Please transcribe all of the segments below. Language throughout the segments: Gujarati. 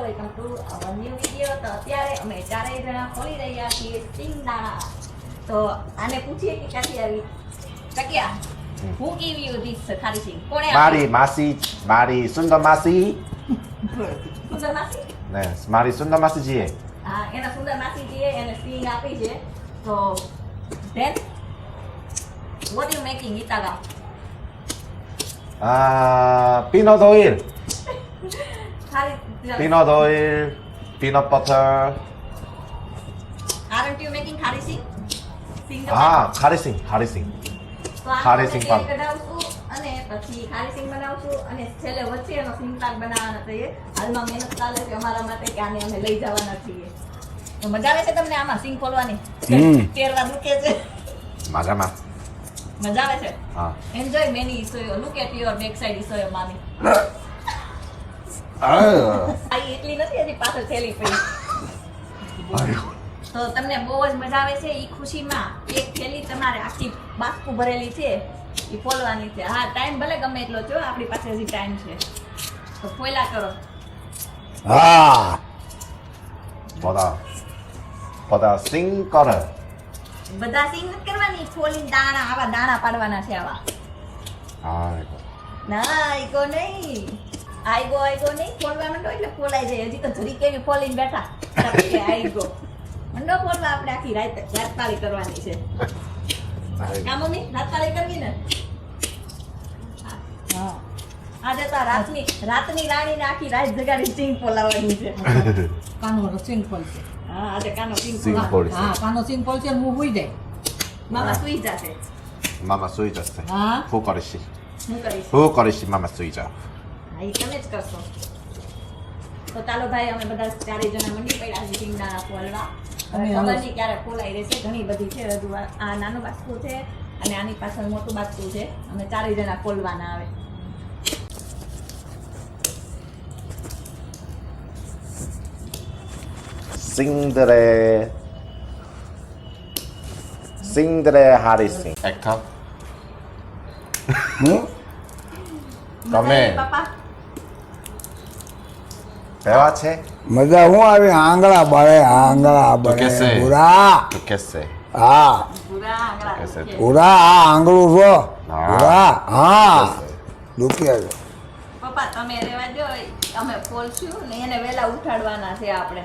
Welcome to our new video. તો અત્યારે અમે ચારેય જણા ખોલી રહ્યા છીએ સિંગદાણા. તો આને પૂછીએ કે ક્યાંથી આવી ટક્યા હું કેવી હતી ખારી સિંગ કોણે મારી માસી, મારી સુંદર માસી. સુંદર માસી ને મારી સુંદર માસીજીએ. હા, એના સુંદર માસીજીએ એને સિંગ આપી છે. તો then what you making itaga? Peanut oil, ખારી peanut oil, peanut butter. aren't you making ખારી સિંગ? સિંગ ખારી સિંગ, ખારી સિંગ. તો આ ખારી આપણે સિંગ તેલ પાક. કઢાવશું અને પછી ખારી સિંગ બનાવશું અને છેલ્લે વચ્ચે એનો સિંગ પાક બનાવવાનો છે. હાલમાં મહેનત ચાલે છે અમારા માટે કે આને અમે લઈ જવાના છીએ. તો મજા આવે છે તમને આમાં સિંગ ખોલવાની? તેરવા દુખે છે? મજામાં. મજા આવે છે? હા. એન્જોય મેની ઇસોયો. Look at your back side ઇસોયો મામી. આ એટલી નથી હજી પાછળ થેલી પડી. તો તમને બહુ જ મજા આવે છે ઈ ખુશીમાં એક થેલી તમારે આખી બાસ્કુ ભરેલી છે ઈ ફોલવાની છે. હા, ટાઈમ ભલે ગમે એટલો છો, આપણી પાસે હજી ટાઈમ છે. તો ફોયલા કરો. બધા સિંગ કરે. બધા સિંગ નથી કરવાની, ફોલીને દાણા આવા દાણા પાડવાના છે આવા. ના આઈગો નહીં, આઈગો નહીં, ફોલવા માંડો એટલે ફોલાઈ જાય. હજી તો જરી કેવી ફોલીને બેઠા કે આઈગો મંડો ફોલવા. આપણે આખી રાતતાળી કરવાની છે. કામો નહીં રાતતાળી કરવી ને. હા, આજે તો રાતની રાણીને આખી રાત જગાડી સિંગ ફોલાવવાની છે. કાનો સિંગ ફોલ છે. હા, આજે કાનો સિંગ સિંગ ફોલાવ. ફોલ છે. હા, કાનો સિંગ ફોલ છે. હું હુઈ જાય. મામા સુઈ જશે. મામા સુઈ જશે. હા. હું કરીશ, હું કરીશ. મામા સુઈ જાવ. હા, ઈ તમે જ કરશો. તો ચાલો ભાઈ, અમે બધા ચારેય જણા મંડી પડ્યા છે સિંગદાણા ફોલવા. અમે ખબર હવે- નહીં ક્યારે ફોલાઈ રહેશે. ઘણી બધી છે હજુ. આ નાનું બાસ્કું છે અને આની પાછળ મોટું બાસ્કું છે. અમે ચારેય જણા ફોલવાના આવે. સિંગદરે હારી સિંગ. એક્ટર. મજા તમે. આવી, પપ્પા? કેવા છે? મજા હું આવી આંગળા બળે તો કેસે? પૂરા તો કેસે? હા પૂરા આંગળા કેસે? દુખે. પૂરા આ આંગળું છો હા. પૂરા હા કેસે? દુખે છે પપ્પા તમે રહેવા દો, અમે ફોલશું ને એને વહેલા ઉઠાડવાના છે આપણે.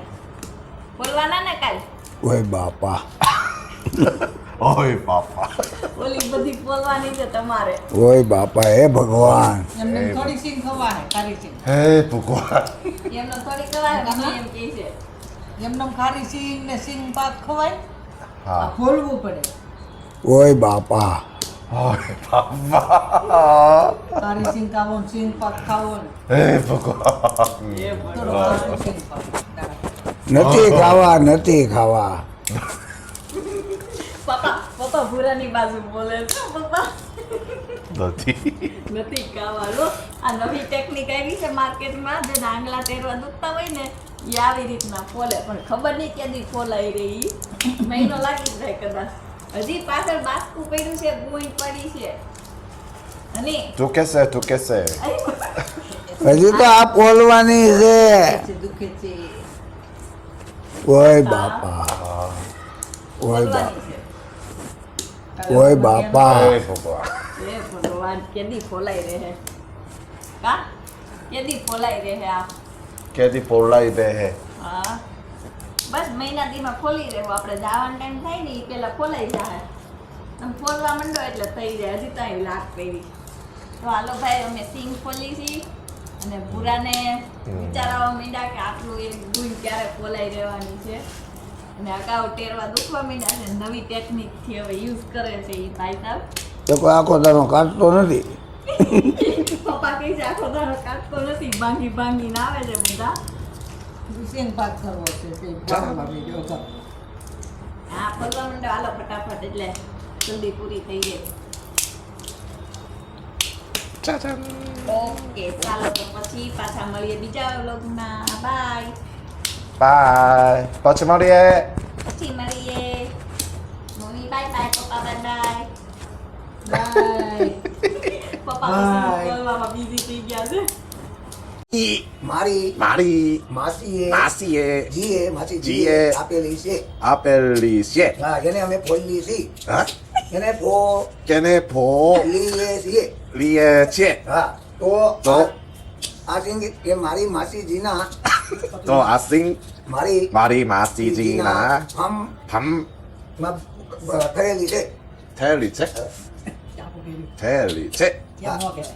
ફોલવાના ને કાલ? ઓય બાપા ઓય બાપા. ઓલી બધી ફોલવાની છે તમારે. ઓય બાપા હે ભગવાન એમને થોડી સિંગ ખવાય, ખારી સિંગ. હે ભગવાન. એમનો થોડી કવાય મમ્મી એમ કહે છે. એમને ખારી સિંગ ને સિંગ પાક ખવાય. હા. આ ફોલવું પડે. ઓય બાપા ઓય બાપા. ખારી સિંગ ખાવો ને સિંગ પાક ખાવો ને. હે ભગવાન. તો ખારી સિંગ પાક. નથી ખાવા પપ્પા ભૂરાની બાજુ બોલે છે પપ્પા. નથી. નથી ખાવાનો. આ નવી ટેકનિક આવી છે માર્કેટમાં. જે આંગળા તેરવા દુખતા હોય ને એ આવી રીતના ફોલે. પણ ખબર નહીં ક્યાંથી ફોલાઈ રહી. મહિનો લાગી જાય કદાચ. હજી પાછળ બાસ્કું પડ્યું છે, ગુઈ પડી છે. અને તું કેસે? હજી તો આ બોલવાની છે દુખે છે. ઓય બાપા ઓય બાપા ફોલવાની છે. ઓય બાપા હે ભગવાન. હે ભગવાન, કેદી ફોલાઈ રહે? કા કેદી ફોલાઈ રહે આ? કેદી પોલાઈ દે હે. હા, બસ મહિના દીમાં ખોલી રહેવું. આપણે જવાનો ટાઈમ થાય ને એ પેલા ખોલાઈ જાય. આમ ફોલવા માંડો એટલે થઈ જાય. હજી તો અહીં લાગ પડી. તો હાલો ભાઈ, અમે સિંગ ફોલી છીએ અને ભૂરાને વિચારવા માંડ્યા કે આટલું એક ગુણ ક્યારે ફોલાઈ રહેવાની છે. અને અગાઉ ટેરવા દુખવા માંડ્યા છે. નવી ટેકનિકથી હવે યુઝ કરે છે એ ભાઈ સાહેબ. તો કોઈ આખો દાનો કાઢતો નથી પપ્પા કહે છે આખો દાડો કાઢતો નથી, ભાંગીને આવે છે બધા. સિંગ પાક કરવો છે. સિંગ પાક ભાભી જો કર. હા, ફોલવા માંડો હાલો ફટાફટ, એટલે જલ્દી પૂરી થઈ જાય. ઓકે, ચાલો તો પછી પાછા મળીએ બીજા વ્લોગમાં. બાય. બાય. પછી મળીએ. મમ્મી બાય બાય, પપ્પા બાય બાય. બાય. પપ્પા Bye. બોલવામાં બિઝી થઈ ગયા છે. મારી મારી માસીએ માસીએ જીએ માસી જીએ જીએ આપેલી છે આપેલી છે હા એને અમે ફોલી છીએ હા એને ફો કેને ભો લીએ છીએ લીએ છે હા તો તો આ સિંગ એ મારી માસીજીના તો આ સિંગ મારી મારી માસીજીના ફમ ફમ માં થયેલી છે થયેલી છે થયેલી છે ત્યાં ન કહેવાય